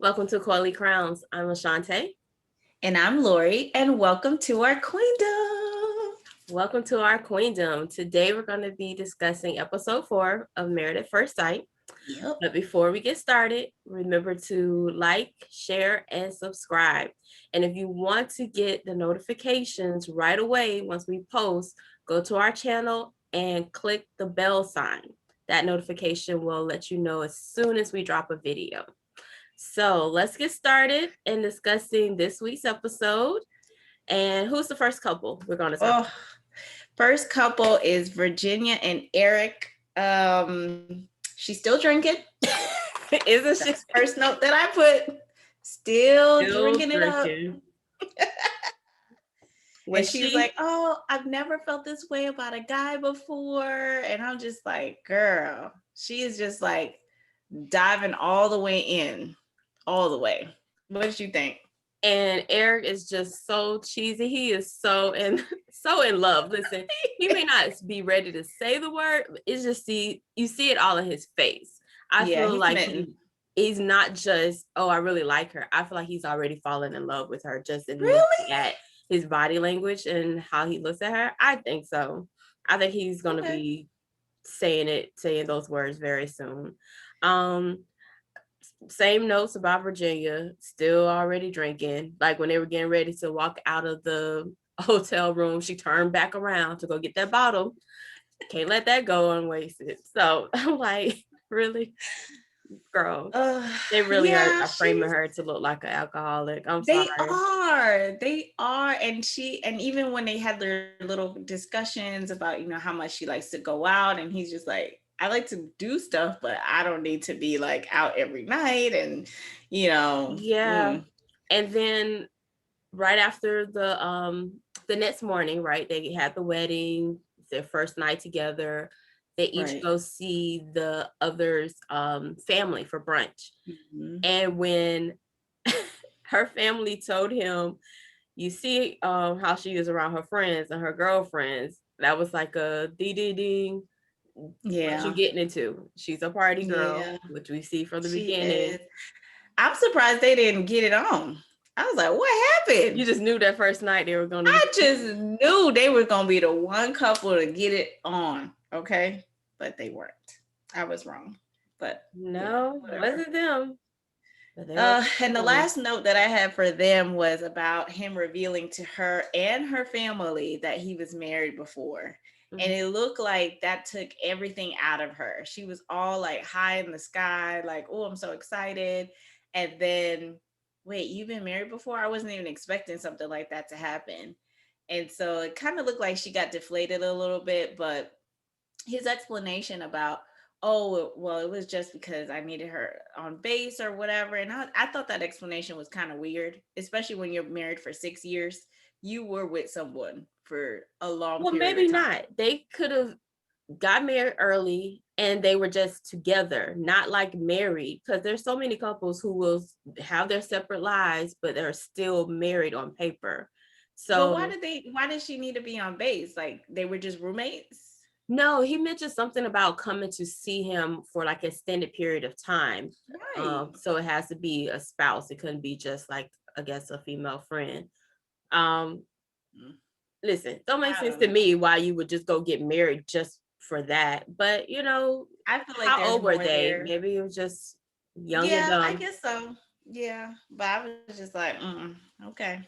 Welcome to Coily Crowns. I'm Ashante. And I'm Lori, and welcome to our queendom. Welcome to our queendom. Today we're going to be discussing episode 4 of Married at First Sight. Yep. But before we get started, remember to like, share, and subscribe. And if you want to get the notifications right away once we post, go to our channel and click the bell sign. That notification will let you know as soon as we drop a video. So let's get started in discussing this week's episode. And who's the first couple we're going to talk about? First couple is Virginia and Eric. She's still drinking. Isn't she? First note that I put, still drinking it up. And she's like, oh, I've never felt this way about a guy before. And I'm just like, girl, she is just like diving all the way in, all the way. What did you think? And Eric is just so cheesy. He is so in love. Listen, he may not be ready to say the word, but it's just you see it all in his face. I feel like he's not just, oh, I really like her. I feel like he's already fallen in love with her just in looking at his body language and how he looks at her. I think so. I think he's going to be saying those words very soon. Same notes about Virginia, still already drinking. Like when they were getting ready to walk out of the hotel room, she turned back around to go get that bottle. Can't let that go unwasted. So I'm like, really? Girl, they really are framing her to look like an alcoholic. They are. And even when they had their little discussions about, how much she likes to go out, and he's just like, I like to do stuff, but I don't need to be like out every night. And, Yeah. And then right after the next morning, right, they had the wedding, their first night together. They each go see the other's family for brunch. Mm-hmm. And when her family told him, you see how she is around her friends and her girlfriends, that was like a ding. Yeah. What you getting into? She's a party girl, which we see from the beginning. I'm surprised they didn't get it on. I was like, what happened? You just knew that first night they were going to. I just knew they were going to be the one couple to get it on. Okay. But they weren't. I was wrong. But no, it wasn't them. And the last note that I had for them was about him revealing to her and her family that he was married before. Mm-hmm. And it looked like that took everything out of her. She was all like high in the sky, like, oh, I'm so excited. And then, wait, you've been married before? I wasn't even expecting something like that to happen. And so it kind of looked like she got deflated a little bit, but his explanation about, oh, well, it was just because I needed her on base or whatever. And I thought that explanation was kind of weird, especially when you're married for 6 years. You were with someone for a long period of time. Well, maybe not. They could have got married early and they were just together, not like married, because there's so many couples who will have their separate lives, but they're still married on paper. So why did she need to be on base? Like they were just roommates? No, he mentioned something about coming to see him for like an extended period of time. Right. So it has to be a spouse. It couldn't be just like, I guess, a female friend. Listen, don't make sense to me why you would just go get married just for that. But, I feel like how old were they? There. Maybe it was just young and dumb. I guess so. Yeah. But I was just like, okay.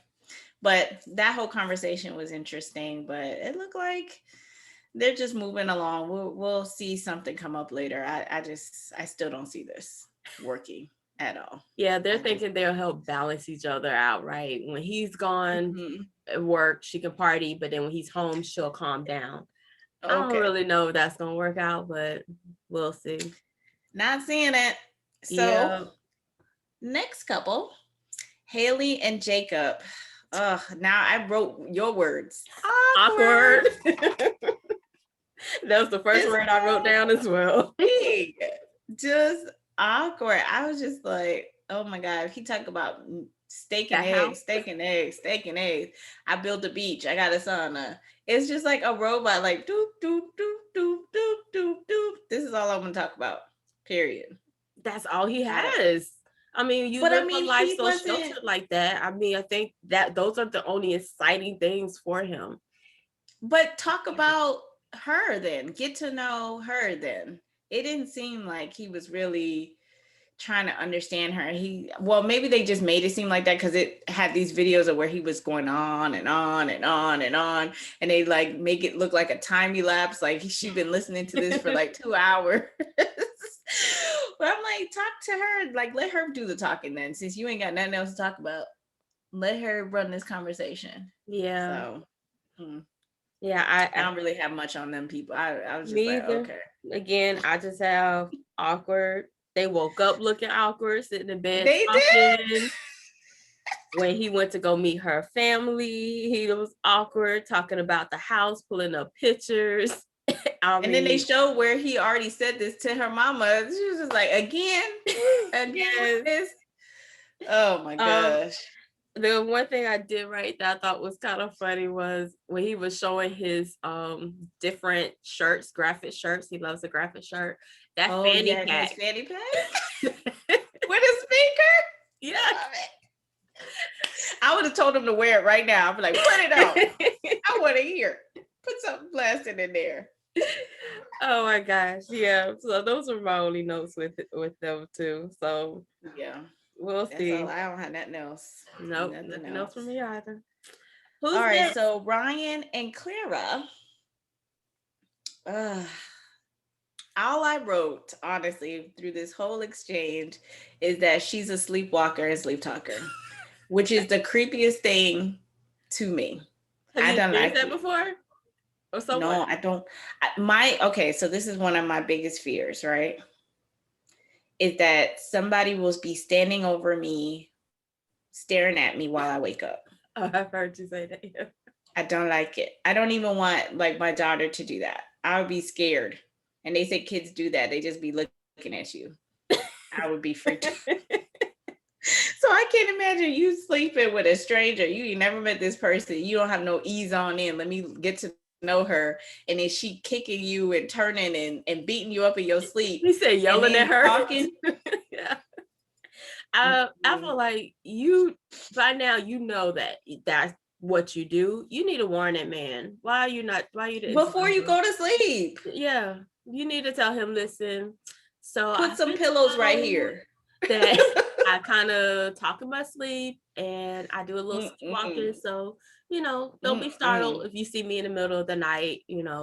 But that whole conversation was interesting, but it looked like they're just moving along. We'll see something come up later. I still don't see this working at all. Yeah, they're thinking they'll help balance each other out, right? When he's gone at work, she can party, but then when he's home, she'll calm down. Okay. I don't really know if that's gonna work out, but we'll see. Not seeing it. So next couple, Haley and Jacob. Now I wrote your words. Awkward. That was the first word I wrote down as well. Just awkward. I was just like, oh my God, if he talk about steak and eggs. I built a beach. I got a sauna. It's just like a robot, like doop, doop, doop, doop, doop, doop, doop. This is all I'm going to talk about, period. That's all he has. I mean, you But I live a mean, life he so wasn't. sheltered like that. I mean, I think that those are the only exciting things for him. But talk about her then. Get to know her then. It didn't seem like he was really trying to understand her. Well, maybe they just made it seem like that because it had these videos of where he was going on and on and on and on, and they like make it look like a time elapse, like she's been listening to this for like 2 hours. But I'm like, talk to her, like let her do the talking then, since you ain't got nothing else to talk about. Let her run this conversation. Yeah. So yeah, I don't really have much on them people. I was just me like, either. okay. Again, I just have awkward. They woke up looking awkward, sitting in bed They talking. did. When he went to go meet her family, he was awkward, talking about the house, pulling up pictures. And then they showed where he already said this to her mama. She was just like, again yes. with this. Oh my gosh. The one thing I did right that I thought was kind of funny was when he was showing his different shirts, graphic shirts. He loves a graphic shirt. That fanny pack. His fanny pack with a speaker. Yeah. I would have told him to wear it right now. I'd be like, put it on. I want to hear. Put something blasting in there. Oh my gosh. Yeah. So those were my only notes with them too. So yeah. We'll see. All. I don't have nothing else. Nope, nothing else for me either. Who's all right, next? So Ryan and Clara. All I wrote, honestly, through this whole exchange is that she's a sleepwalker and sleep talker, which is the creepiest thing to me. Have you experienced that before? Or someone? No, I don't. Okay, so this is one of my biggest fears, right? Is that somebody will be standing over me, staring at me while I wake up. Oh, I've heard you say that. Yeah. I don't like it. I don't even want like my daughter to do that. I would be scared. And they say kids do that. They just be looking at you. I would be freaked out. So I can't imagine you sleeping with a stranger. You never met this person. You don't have no ease on in. Let me get to know her. And then she kicking you and turning and beating you up in your sleep. You said yelling at her. Talking. Yeah. I feel like you by now you know that's what you do. You need to warn that man. Why you before you go to sleep? Yeah. You need to tell him, listen. So put some pillows right here. That I kind of talk in my sleep and I do a little walking. So, don't be startled if you see me in the middle of the night,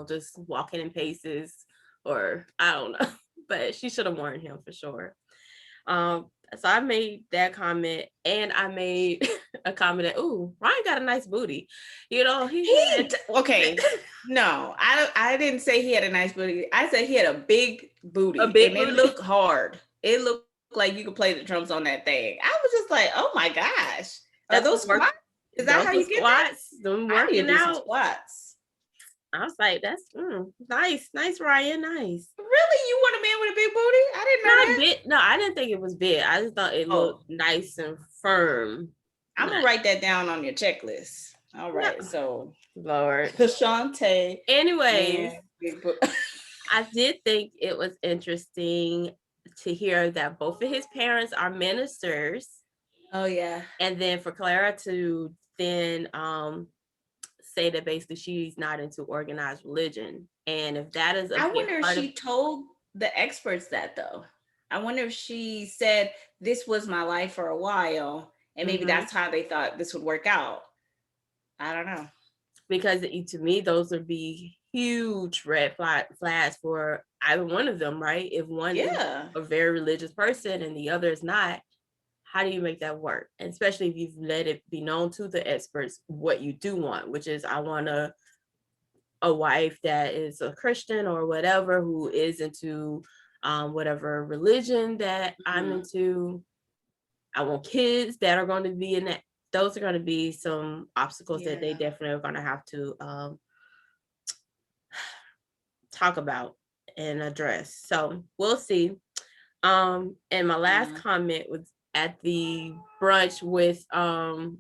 just walking in paces or I don't know. But she should have warned him for sure. So I made that comment and I made a comment that, ooh, Ryan got a nice booty. Okay. No, I didn't say he had a nice booty. I said he had a big booty. It looked hard. It looked like you could play the drums on that thing. I was just like, oh my gosh. Are those squats? Is that how you get squats? Them working out squats. I was like, that's nice, Ryan, nice. Really? You want a man with a big booty? I didn't know that. No, I didn't think it was big. I just thought it looked nice and firm. I'm going to write that down on your checklist. All right, so. Lord. Kashante. Anyways, I did think it was interesting to hear that both of his parents are ministers. Oh, yeah. And then for Clara to then say that basically she's not into organized religion. And if that is I wonder if she told the experts that though. I wonder if she said this was my life for a while and maybe that's how they thought this would work out. I don't know. Because to me, those would be huge red flags for either one of them, right? If one is a very religious person and the other is not, how do you make that work? And especially if you've let it be known to the experts what you do want, which is I want a wife that is a Christian or whatever, who is into whatever religion that I'm into. I want kids that are going to be in that. Those are going to be some obstacles that they definitely are going to have to talk about and address. So we'll see. And my last comment was at the brunch with Claire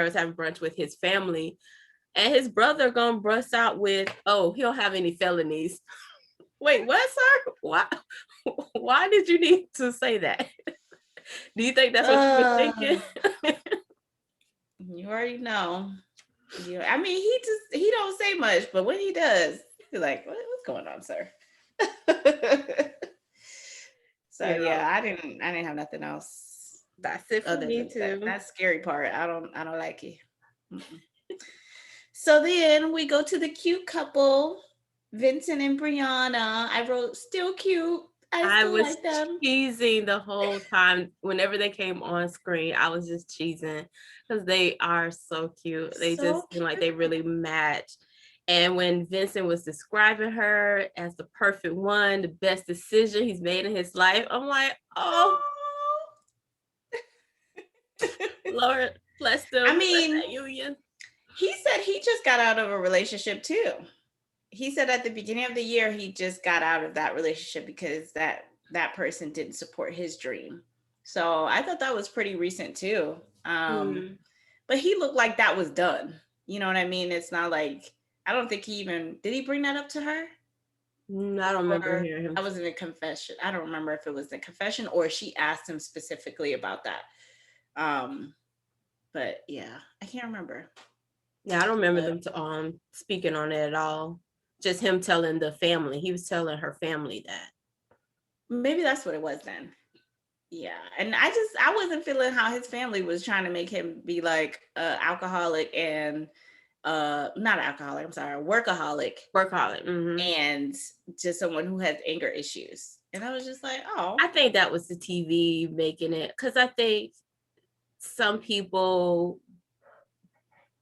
was having brunch with his family, and his brother gonna bust out with, "Oh, he don't have any felonies." Wait, what, sir? Why did you need to say that? Do you think that's what you were thinking? You already know. I mean, he don't say much, but when he does, you're like, what's going on, sir? So Yeah, yeah, I didn't have nothing else that's it for other me than that. too. That scary part. I don't like it. Mm-mm. So then we go to the cute couple, Vincent and Brianna. I wrote still cute. I I still was like them. cheesing the whole time. Whenever they came on screen, I was just cheesing because they are so cute. They So just seem like cute. they really match. And when Vincent was describing her as the perfect one, the best decision he's made in his life, I'm like, oh, Lord, bless I them, bless mean, that union. he said he just got out of a relationship too. He said at the beginning of the year he just got out of that relationship because that person didn't support his dream. So I thought that was pretty recent too. Mm. But he looked like that was done. You know what I mean? It's not like I don't think he even did he bring that up to her? I don't remember Or hearing him. I was in a confession. I don't remember if it was the confession or she asked him specifically about that. Um, but yeah, I can't remember. Yeah, I don't remember But them speaking on it at all. Just him telling the family. He was telling her family that. maybe that's what it was then. Yeah. And I wasn't feeling how his family was trying to make him be like alcoholic and not alcoholic, I'm sorry, workaholic Workaholic. Mm-hmm. and just someone who has anger issues. And I was just like, oh. I think that was the TV making it because I think some people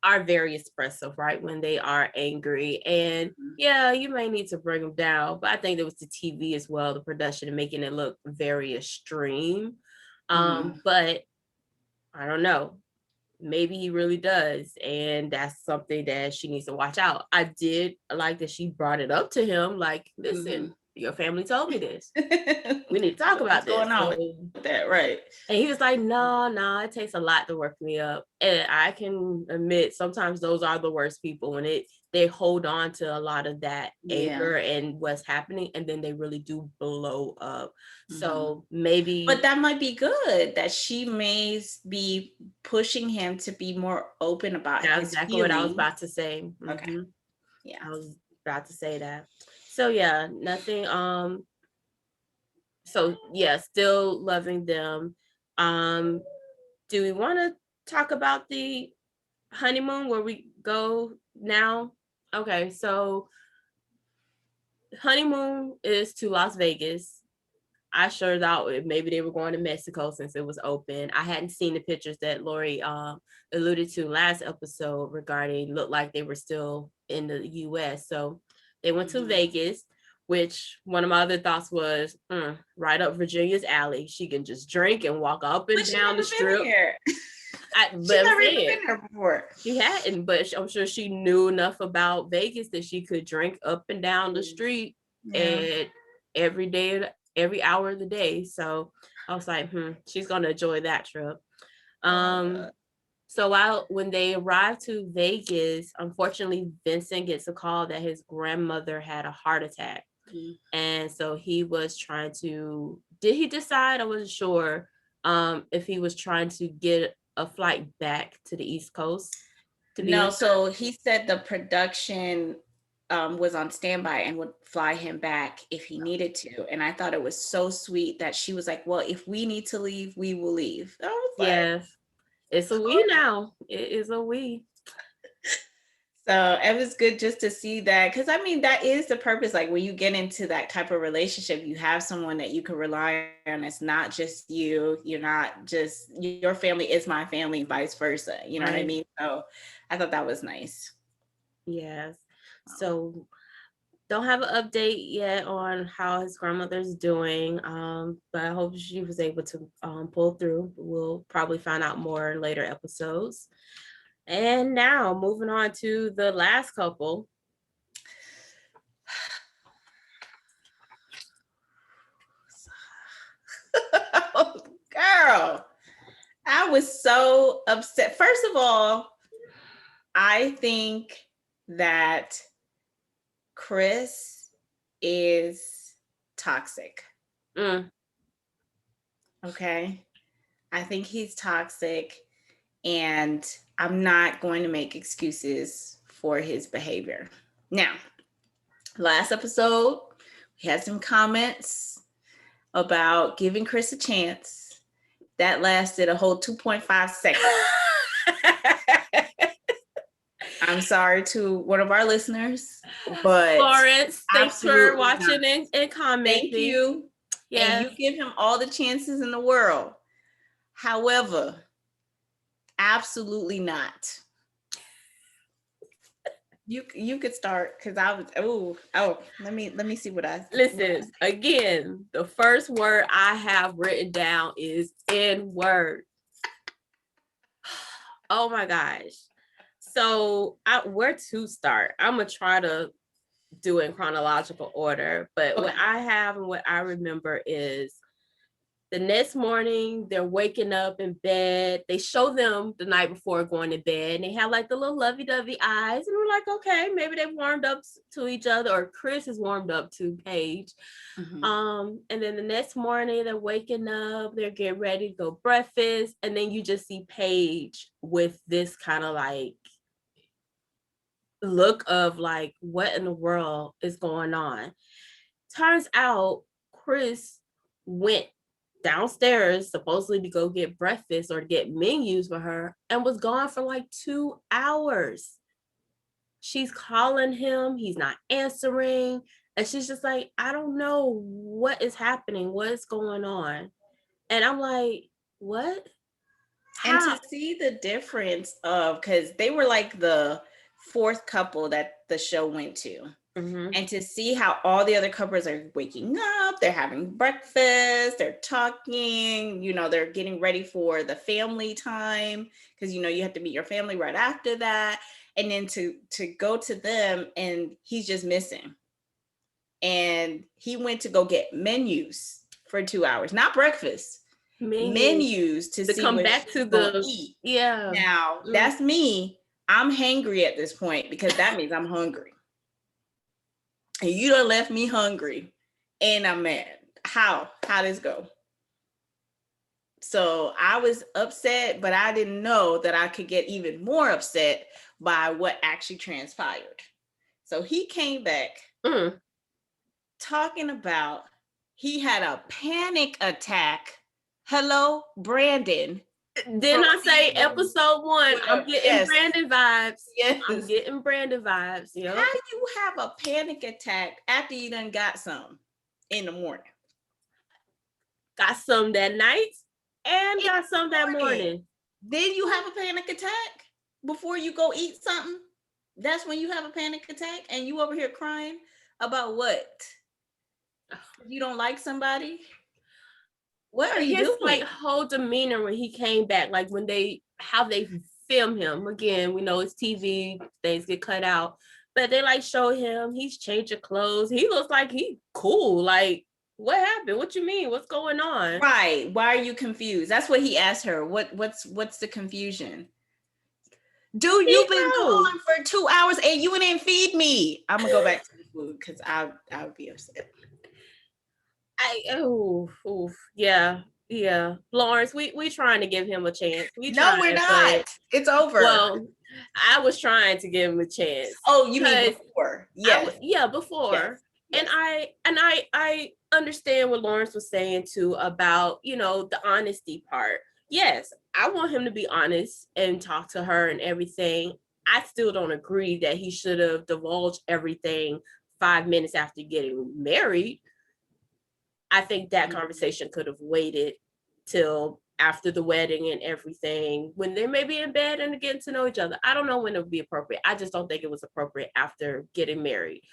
are very expressive, right? When they are angry. And yeah, you may need to bring them down, but I think it was the TV as well, the production, and making it look very extreme. Mm-hmm. But I don't know. Maybe he really does. And that's something that she needs to watch out. I did like that she brought it up to him, like, Mm-hmm. listen, your family told me this. We need to talk What's about going this. on So, with that? Right. and he was like, no, it takes a lot to work me up. And I can admit sometimes those are the worst people when they hold on to a lot of that Yeah. anger and what's happening, and then they really do blow up. Mm-hmm. So But maybe that might be good that she may be pushing him to be more open about that's his exactly what I was feelings. about to say. Okay. Mm-hmm. Yeah. I was about to say that. So yeah, nothing. So yeah, still loving them. Um, do we want to talk about the honeymoon where we go now? Okay, so honeymoon is to Las Vegas. I sure thought maybe they were going to Mexico since it was open. I hadn't seen the pictures that Lori alluded to last episode regarding looked like they were still in the US. So they went to Vegas, which one of my other thoughts was right up Virginia's alley. She can just drink and walk up and But she down the never been strip. here. But She I'm never even saying been here before. she hadn't, but I'm sure she knew enough about Vegas that she could drink up and down the street Yeah. and every day, every hour of the day. So I was like, she's gonna enjoy that trip. Oh Um, God. so when they arrived to Vegas, unfortunately, Vincent gets a call that his grandmother had a heart attack. And so he was trying to, did he decide? I wasn't sure if he was trying to get a flight back to the East Coast to be No, with her. so he said the production was on standby and would fly him back if he needed to. And I thought it was so sweet that she was like, well, if we need to leave, we will leave. I was like, Yes, it's a we now. It is a we. so it was good just to see that. Cause I mean, that is the purpose. Like when you get into that type of relationship, you have someone that you can rely on. It's not just you. You're not just your family is my family, vice versa. You know what I Right. mean? So I thought that was nice. Yes. So don't have an update yet on how his grandmother's doing. But I hope she was able to pull through. We'll probably find out more in later episodes. And now moving on to the last couple. Girl, I was so upset. First of all, I think that Chris is toxic. Mm. Okay. I think he's toxic, and I'm not going to make excuses for his behavior. Now, last episode, we had some comments about giving Chris a chance. That lasted a whole 2.5 seconds. I'm sorry to one of our listeners, but Florence, thanks for watching and commenting. Thank you. Yes. And you give him all the chances in the world. However, absolutely not. You could start, because I was let me see what I listen. Again, the first word I have written down is N-word. Oh my gosh. So where to start? I'm gonna try to do it in chronological order, but okay. What I have and what I remember is the next morning they're waking up in bed. They show them the night before going to bed, and they have like the little lovey-dovey eyes, and we're like, okay, maybe they warmed up to each other, or Chris is warmed up to Paige. Mm-hmm. And then the next morning they're waking up, they're getting ready to go breakfast, and then you just see Paige with this kind of like look of like, what in the world is going on? Turns out Chris went downstairs supposedly to go get breakfast or get menus for her, and was gone for like 2 hours. She's calling him, he's not answering, and she's just like, I don't know what is happening, what is going on. And I'm like, what? And to see the difference of, because they were like the fourth couple that the show went to. Mm-hmm. And to see how all the other couples are waking up, they're having breakfast, they're talking, they're getting ready for the family time, because, you have to meet your family right after that. And then to go to them, and he's just missing. And he went to go get menus for 2 hours, not breakfast. Menus to see come back to the eat. Yeah. Now that's me. I'm hangry at this point, because that means I'm hungry. And you done left me hungry, and I'm mad. How this go? So I was upset, but I didn't know that I could get even more upset by what actually transpired. So he came back talking about he had a panic attack. Hello, Brandon. Didn't I say episode 1? I'm getting Brandon vibes. Yes. I'm getting Brandon vibes. Yep. How do you have a panic attack after you done got some in the morning? Got some that night and got some that morning. Then you have a panic attack before you go eat something? That's when you have a panic attack, and you over here crying about what? You don't like somebody? What are you doing? Like whole demeanor when he came back, like how they film him. Again, we know it's TV, things get cut out, but they like show him, he's changing clothes. He looks like he cool. Like, what happened? What you mean? What's going on? Right. Why are you confused? That's what he asked her. What's the confusion? Dude, you've been gone for 2 hours and you didn't feed me. I'm gonna go back to the food, because I would be upset. Yeah. Lawrence, we trying to give him a chance. We're not. It's over. Well, I was trying to give him a chance. Oh, you mean before? Yes. Before. Yes. And I understand what Lawrence was saying too about, the honesty part. Yes, I want him to be honest and talk to her and everything. I still don't agree that he should have divulged everything 5 minutes after getting married. I think that conversation could have waited till after the wedding and everything, when they may be in bed and getting to know each other. I don't know when it would be appropriate. I just don't think it was appropriate after getting married.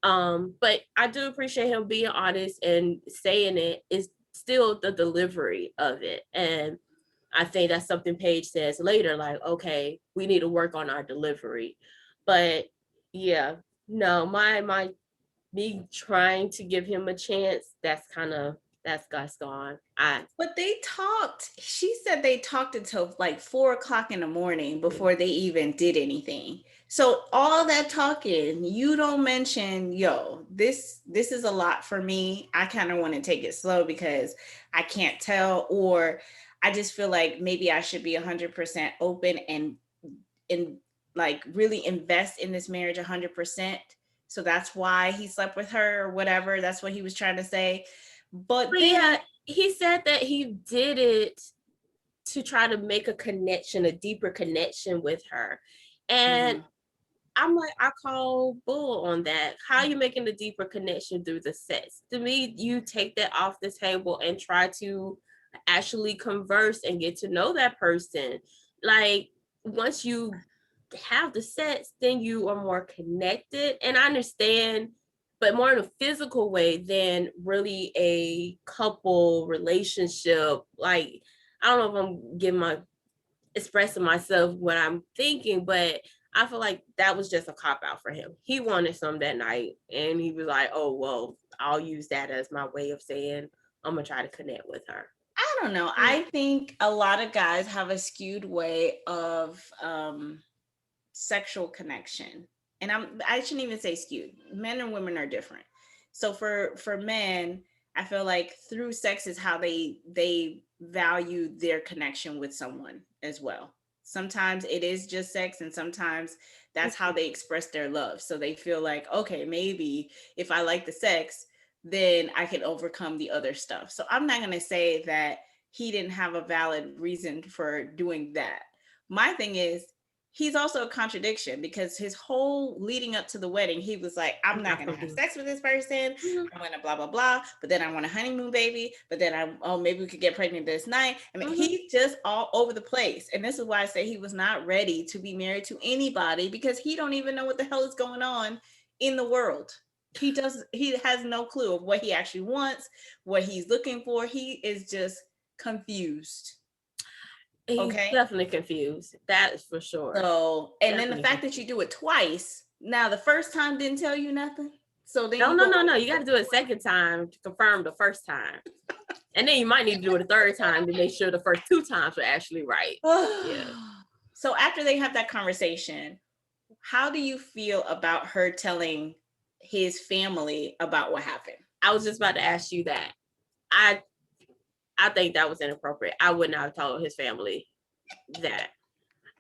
But I do appreciate him being honest and saying it. Is still the delivery of it. And I think that's something Paige says later, like, okay, we need to work on our delivery. But yeah, no, me trying to give him a chance, that's gone. But they talked. She said they talked until like 4 o'clock in the morning before they even did anything. So all that talking, you don't mention, yo, this is a lot for me. I kind of want to take it slow because I can't tell, or I just feel like maybe I should be 100% open and like really invest in this marriage 100%. So that's why he slept with her or whatever. That's what he was trying to say. But then, yeah, he said that he did it to try to make a connection, a deeper connection with her. And I'm like, I call bull on that. How are you making the deeper connection through the sex? To me, you take that off the table and try to actually converse and get to know that person. Like, once you have the sex, then you are more connected. And I understand, but more in a physical way than really a couple relationship. Like, I don't know if I'm giving my expressing myself what I'm thinking, but I feel like that was just a cop out for him. He wanted some that night, and he was like, "Oh well, I'll use that as my way of saying I'm gonna try to connect with her." I don't know. I think a lot of guys have a skewed way of sexual connection, and I shouldn't even say skewed. Men and women are different. So for men, I feel like through sex is how they value their connection with someone as well. Sometimes it is just sex, and sometimes that's how they express their love. So they feel like, okay, maybe if I like the sex, then I can overcome the other stuff. So I'm not going to say that he didn't have a valid reason for doing that. My thing is, he's also a contradiction because his whole leading up to the wedding, he was like, I'm not going to have sex with this person. I'm going to blah, blah, blah. But then I want a honeymoon baby. But then maybe we could get pregnant this night. I mean, he's just all over the place. And this is why I say he was not ready to be married to anybody, because he don't even know what the hell is going on in the world. He has no clue of what he actually wants, what he's looking for. He is just confused. He's definitely confused. That is for sure. So, and definitely then the fact that you do it twice. Now, the first time didn't tell you nothing. So then no. You got to do it a second time to confirm the first time, and then you might need to do it a third time to make sure the first two times were actually right. Yeah. So after they have that conversation, how do you feel about her telling his family about what happened? I was just about to ask you that. I think that was inappropriate. I would not have told his family that.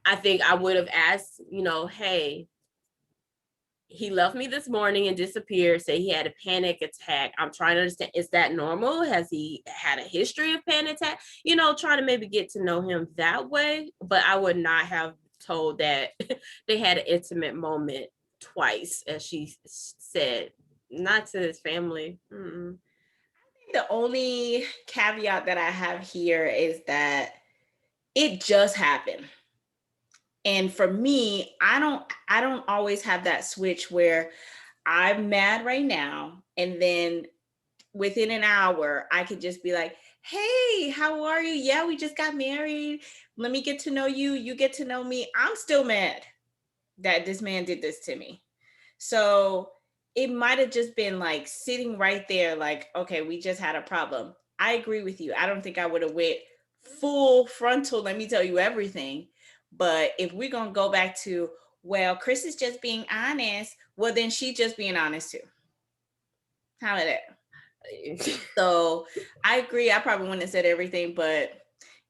I think I would have asked, hey, he left me this morning and disappeared, say he had a panic attack. I'm trying to understand, is that normal? Has he had a history of panic attack? Trying to maybe get to know him that way. But I would not have told that they had an intimate moment twice, as she said, not to his family. The only caveat that I have here is that it just happened. And for me, I don't always have that switch where I'm mad right now, and then within an hour I could just be like, hey, how are you? Yeah, we just got married. Let me get to know you. You get to know me. I'm still mad that this man did this to me. So it might have just been like sitting right there, like, okay, we just had a problem. I agree with you. I don't think I would have went full frontal, let me tell you everything. But if we're going to go back to, well, Chris is just being honest, well, then she just being honest too. How about that? So I agree. I probably wouldn't have said everything, but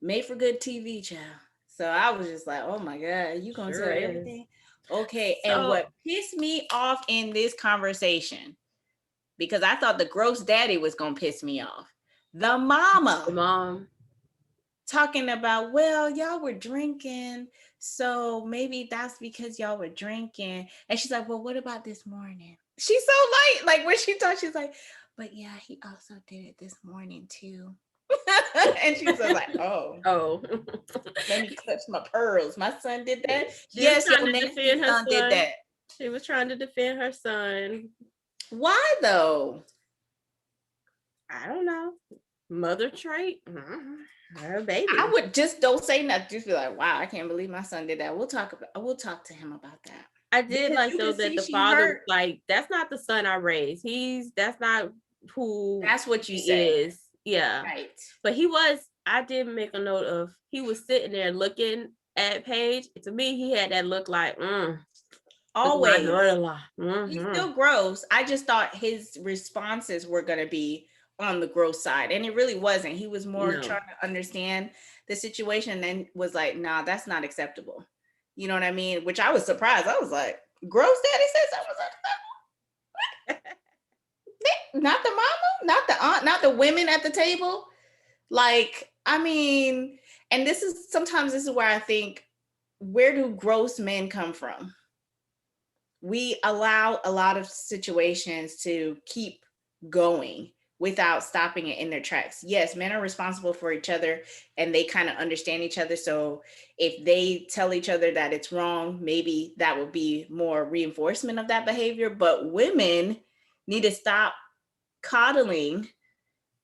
made for good TV, child. So I was just like, oh my God, you going to tell everything? Okay. So, and what pissed me off in this conversation, because I thought the gross daddy was going to piss me off, the mom talking about, well, y'all were drinking, so maybe that's because y'all were drinking. And she's like, well, what about this morning? She's so light. Like when she talks, she's like, but yeah, he also did it this morning too. And she was like, oh, let me clutch my pearls. My son did that. Yes, your nasty son did that. She was trying to defend her son. Why though? I don't know. Mother trait. Her baby. I would just don't say nothing. Just be like, wow, I can't believe my son did that. We'll talk to him about that. I did like though that the father, like, that's not the son I raised. That's not who. That's what you say. Is. Yeah. Right. But I did make a note of, he was sitting there looking at Paige. To me, he had that look like, Always. My daughter-in-law. He's still gross. I just thought his responses were going to be on the gross side, and it really wasn't. He was more trying to understand the situation and then was like, nah, that's not acceptable. You know what I mean? Which I was surprised. I was like, gross daddy said something. Not the mama, not the aunt, not the women at the table. Like, I mean, and this is where I think, where do gross men come from? We allow a lot of situations to keep going without stopping it in their tracks. Yes, men are responsible for each other and they kind of understand each other. So if they tell each other that it's wrong, maybe that would be more reinforcement of that behavior. But women need to stop coddling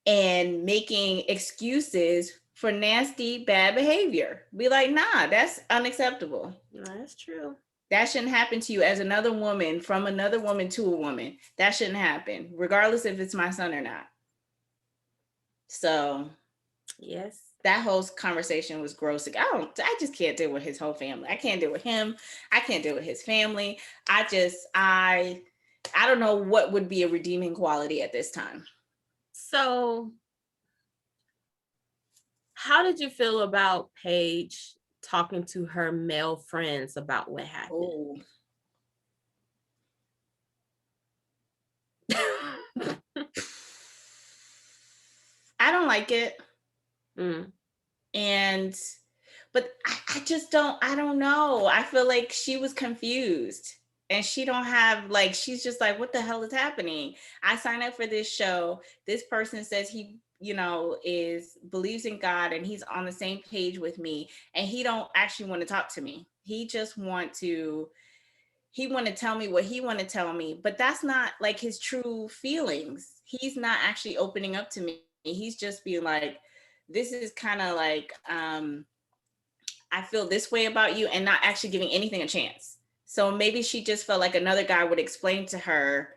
and making excuses for nasty, bad behavior. Be like, nah, that's unacceptable. That's true. That shouldn't happen to you as another woman, from another woman to a woman. That shouldn't happen, regardless if it's my son or not. So, yes, that whole conversation was gross. I just can't deal with his whole family. I can't deal with him. I can't deal with his family. I don't know what would be a redeeming quality at this time. So, how did you feel about Paige talking to her male friends about what happened? I don't like it. But I just I don't know. I feel like she was confused and she don't have, like, she's just like, what the hell is happening? I signed up for this show. This person says he, believes in God and he's on the same page with me. And he don't actually want to talk to me. He just want to tell me what he want to tell me, but that's not like his true feelings. He's not actually opening up to me. He's just being like, this is kind of like, I feel this way about you, and not actually giving anything a chance. So maybe she just felt like another guy would explain to her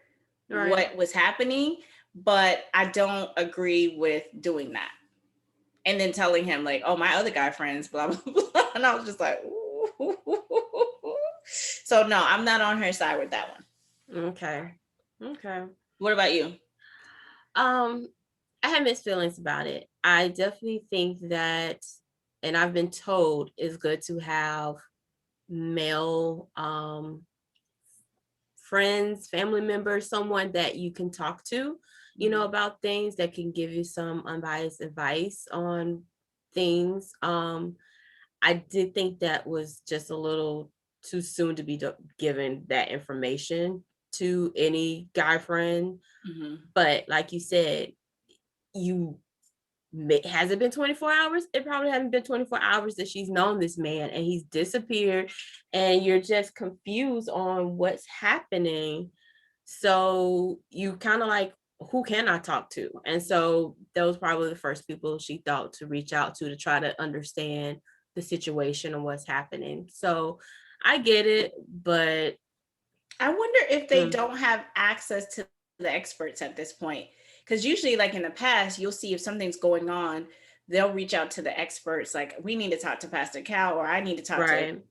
what was happening, but I don't agree with doing that. And then telling him like, oh, my other guy friends, blah, blah, blah. And I was just like, ooh. So no, I'm not on her side with that one. Okay. What about you? I have mixed feelings about it. I definitely think that, and I've been told, it's good to have male friends, family members, someone that you can talk to, about things, that can give you some unbiased advice on things. I did think that was just a little too soon to be given that information to any guy friend. But like you said, has it been 24 hours? It probably hasn't been 24 hours that she's known this man and he's disappeared and you're just confused on what's happening. So you kind of like, who can I talk to? And so those probably the first people she thought to reach out to try to understand the situation and what's happening. So I get it, but I wonder if they don't have access to the experts at this point. Because usually, like in the past, you'll see if something's going on, they'll reach out to the experts. Like, we need to talk to Pastor Cal, or I need to talk to,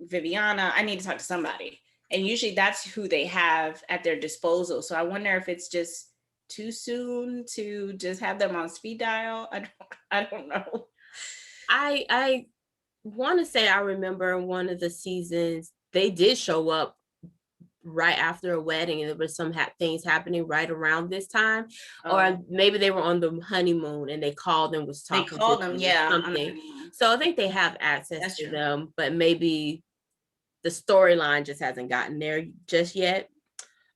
Viviana. I need to talk to somebody. And usually that's who they have at their disposal. So I wonder if it's just too soon to just have them on speed dial. I don't know. I want to say I remember one of the seasons they did show up right after a wedding and there was some things happening right around this time. Or maybe they were on the honeymoon and they called and was talking to them, something. So I think they have access to them, but maybe the storyline just hasn't gotten there just yet.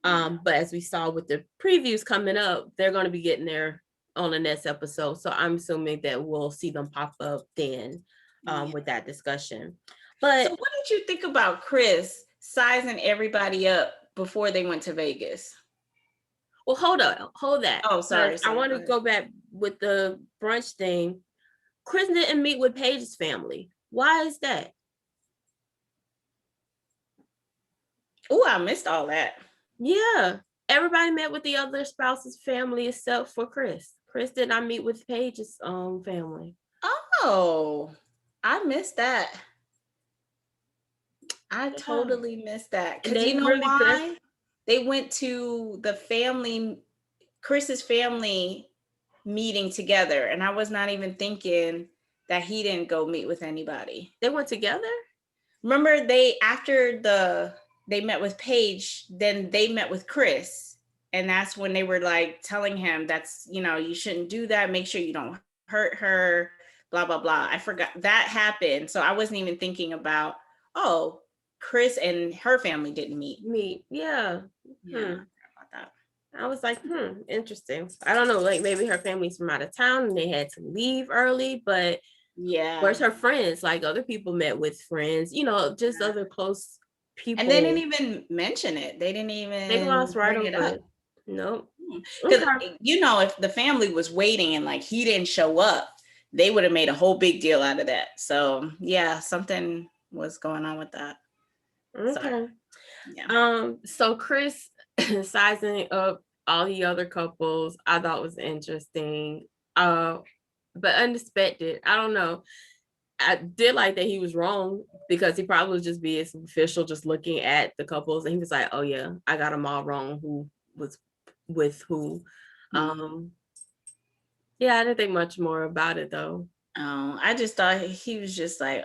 But as we saw with the previews coming up, they're going to be getting there on the next episode. So I'm assuming that we'll see them pop up then with that discussion. But so what did you think about Chris sizing everybody up before they went to Vegas? Well, hold that. Oh, sorry. I want to go back with the brunch thing. Chris didn't meet with Paige's family. Why is that? Oh, I missed all that. Yeah. Everybody met with the other spouse's family except for Chris. Chris did not meet with Paige's family. Oh, I missed that. I totally missed that. And Because they you know really could. why? They went to the family, Chris's family meeting together. And I was not even thinking that he didn't go meet with anybody. They went together? Remember they met with Paige, then they met with Chris. And that's when they were like telling him that's, you shouldn't do that. Make sure you don't hurt her, blah, blah, blah. I forgot that happened. So I wasn't even thinking about, oh, Chris and her family didn't meet. Yeah. Yeah, about that. I was like, interesting. I don't know, like maybe her family's from out of town and they had to leave early, but yeah. Where's her friends? Like other people met with friends, just other close people. And they didn't even mention it. They didn't even They glossed right bring it over up. it. Nope. Because, Okay. if the family was waiting and like he didn't show up, they would have made a whole big deal out of that. So yeah, something was going on with that. Okay. So, yeah. So Chris sizing up all the other couples, I thought was interesting. But unexpected. I don't know. I did like that he was wrong because he probably was just being superficial, just looking at the couples, and he was like, "Oh yeah, I got them all wrong. Who was with who?" Mm-hmm. Yeah, I didn't think much more about it though. Oh, I just thought he was just like,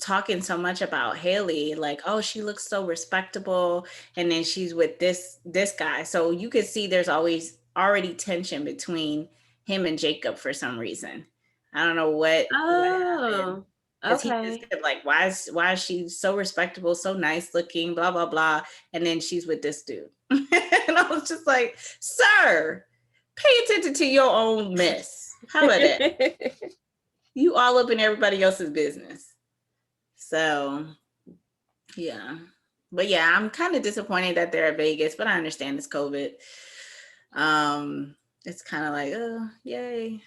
talking so much about Haley, like, oh, she looks so respectable, and then she's with this guy. So you could see there's always already tension between him and Jacob for some reason. I don't know what happened. Oh, Because he just okay. kept like, why is she so respectable, so nice looking, blah, blah, blah. And then she's with this dude. And I was just like, sir, pay attention to your own mess. How about that? You all up in everybody else's business. So yeah. But yeah, I'm kind of disappointed that they're at Vegas, but I understand it's COVID. It's kind of like, oh, yay.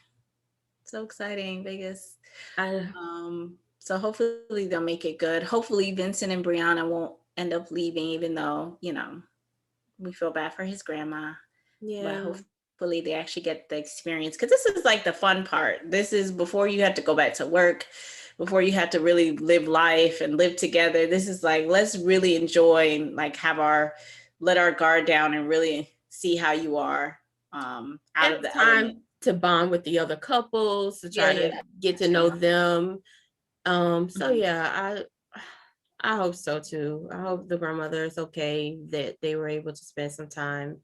So exciting, Vegas. So hopefully they'll make it good. Hopefully Vincent and Brianna won't end up leaving, even though, we feel bad for his grandma. Yeah. But hopefully they actually get the experience, because this is like the fun part. This is before you have to go back to work, before you have to really live life and live together. This is like, let's really enjoy and like let our guard down and really see how you are out of the element. To bond with the other couples, to try to get to know them. So yeah, I hope so too. I hope the grandmother is okay, that they were able to spend some time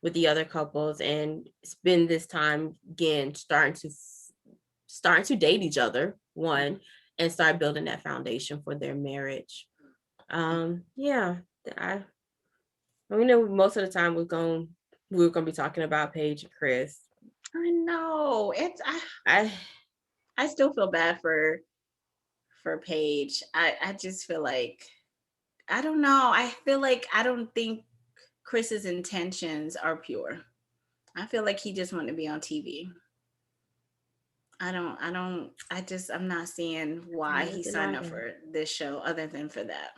with the other couples and spend this time again starting to date each other, one, and start building that foundation for their marriage. Yeah, we know most of the time we're gonna be talking about Paige and Chris. I know. I still feel bad for Paige. I just feel like, I don't know. I feel like I don't think Chris's intentions are pure. I feel like he just wanted to be on TV. I'm not seeing why he signed up for this show other than for that.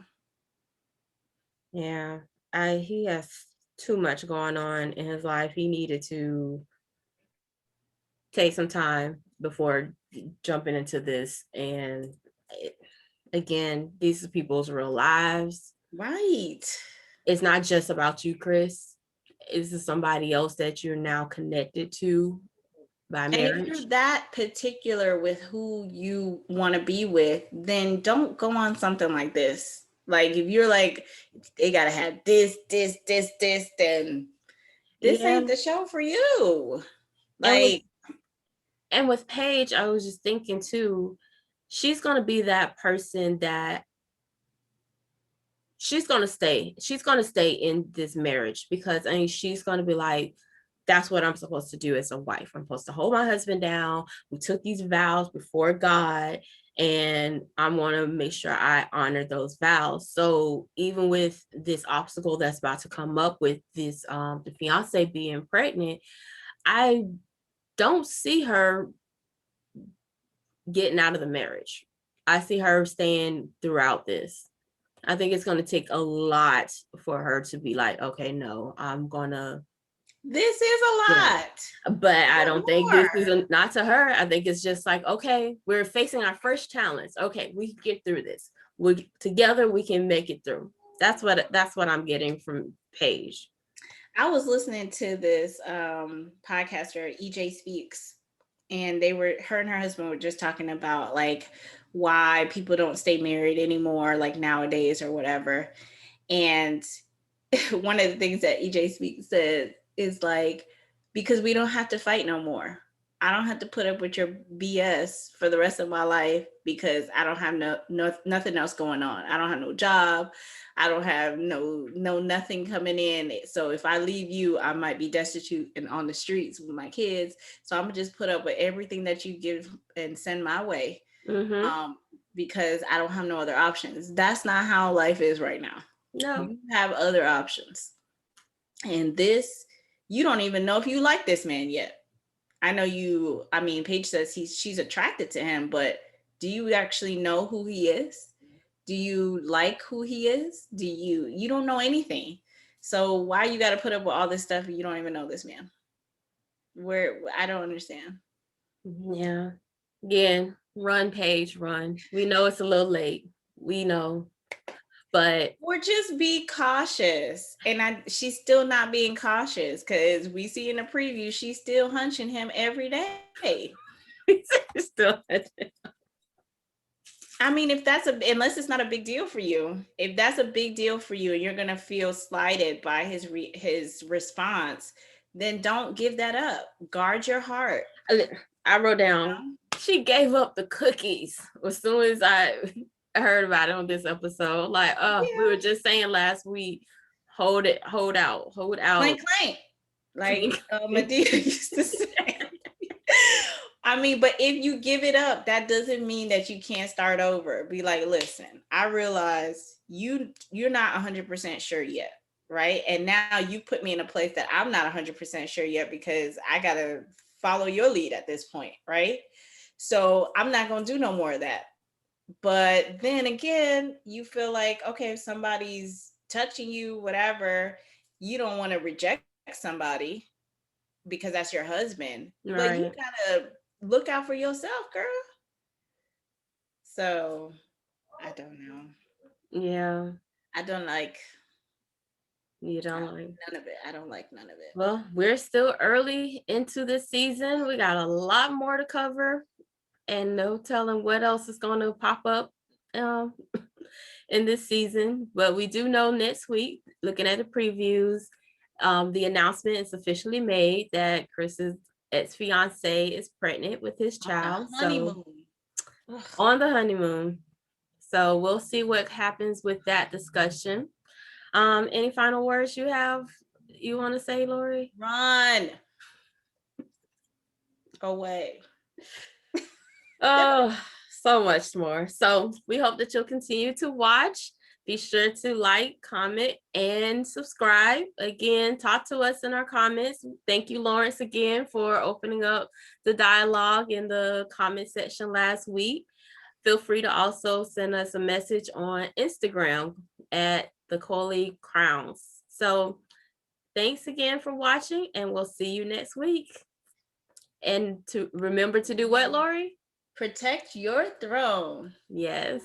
Yeah. He has too much going on in his life. He needed to take some time before jumping into this. And again, these are people's real lives. Right. It's not just about you, Chris. It's somebody else that you're now connected to by marriage. And if you're that particular with who you want to be with, then don't go on something like this. Like if you're like, they gotta have this, then this ain't the show for you. Like, and with Paige, I was just thinking too, she's gonna be that person that she's gonna stay in this marriage, because she's gonna be like, that's what I'm supposed to do as a wife. I'm supposed to hold my husband down. We took these vows before God, and I want to make sure I honor those vows. So even with this obstacle that's about to come up with this, the fiance being pregnant, I don't see her getting out of the marriage. I see her staying throughout this. I think it's going to take a lot for her to be like, okay, no, I'm going to. This is a lot. But I don't think this is not to her. I think it's just like, okay, we're facing our first challenge. Okay, we can get through this. together we can make it through. That's what I'm getting from Paige. I was listening to this podcaster, EJ Speaks, and her and her husband were just talking about like why people don't stay married anymore, like nowadays or whatever. And one of the things that EJ Speaks said is like, because we don't have to fight no more. I don't have to put up with your BS for the rest of my life because I don't have nothing else going on. I don't have no job. I don't have no nothing coming in. So if I leave you, I might be destitute and on the streets with my kids. So I'm gonna just put up with everything that you give and send my way, because I don't have no other options. That's not how life is right now. No, you have other options, and this, you don't even know if you like this man yet. I know you. I mean, Paige says she's attracted to him, but do you actually know who he is? Do you like who he is? You don't know anything. So why you got to put up with all this stuff if you don't even know this man? Where I don't understand. Yeah. Again, run, Paige, run. We know it's a little late. We know. But or just be cautious. And she's still not being cautious because we see in the preview she's still hunching him every day. still I mean, unless it's not a big deal for you, if that's a big deal for you and you're gonna feel slighted by his response, then don't give that up. Guard your heart. I wrote down, she gave up the cookies as soon as I heard about it on this episode. Like, we were just saying last week, hold out. Clank, clank. Like Medea used to say. I mean, but if you give it up, that doesn't mean that you can't start over. Be like, listen, I realize you're not 100% sure yet, right? And now you put me in a place that I'm not 100% sure yet because I got to follow your lead at this point, right? So I'm not going to do no more of that. But then again, you feel like, okay, if somebody's touching you, whatever, you don't want to reject somebody because that's your husband. Right. But you gotta look out for yourself, girl. So I don't know. Yeah. I don't like. You don't like none of it. I don't like none of it. Well, we're still early into the season. We got a lot more to cover, and no telling what else is going to pop up in this season. But we do know next week, looking at the previews, the announcement is officially made that Chris's ex-fiance is pregnant with his child. On the honeymoon. So we'll see what happens with that discussion. Any final words you want to say, Lori? Run away. Oh, so much more. So we hope that you'll continue to watch. Be sure to like, comment, and subscribe. Again, talk to us in our comments. Thank you, Lawrence, again for opening up the dialogue in the comment section last week. Feel free to also send us a message on Instagram at the Coley Crowns. So thanks again for watching, and we'll see you next week. And to remember to do what, Lori? Protect your throne. Yes.